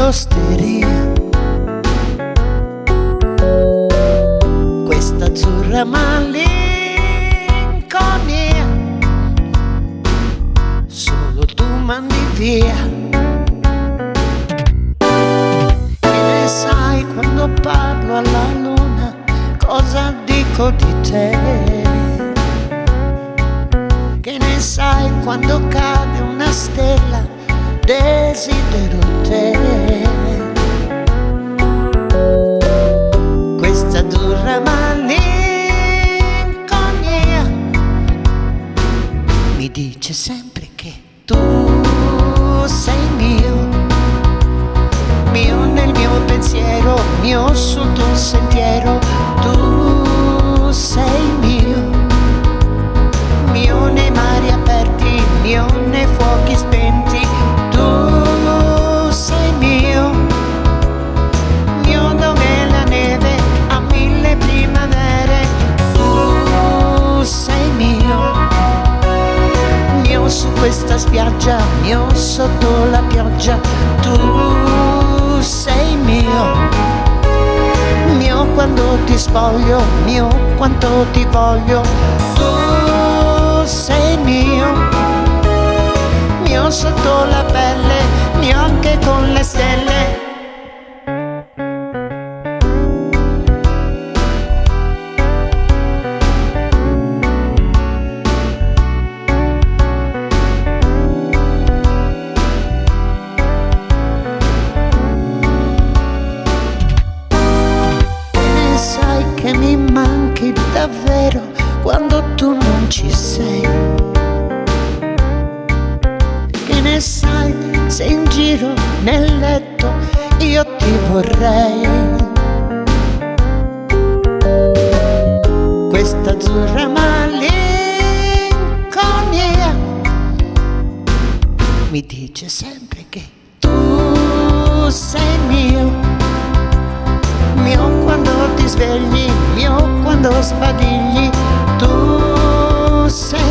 nell'osteria. Questa azzurra malinconia solo tu mandi via. Che ne sai quando parlo alla luna, cosa dico di te? Che ne sai quando cade una stella, desidero te. Questa azzurra malinconia mi dice sempre che tu sei mio, mio nel mio pensiero, mio sul tuo sentiero. Tu sei mio, mio nei mari aperti, mio nei fuochi spenti. Tu sei mio, mio dove la neve ha 1000 primavere. Tu sei mio, mio su questa spiaggia, mio sotto la pioggia. Tu sei mio, mio quando ti spoglio, mio quanto ti voglio. Tu sei mio, mio sotto la pelle, mio anche con le stelle. Che mi manchi davvero quando tu non ci sei. Che ne sai se in giro nel letto io ti vorrei. Questa azzurra malinconia mi dice sempre che tu sei mio, mio quando ti svegli, mio quando sbadigli. Tu sei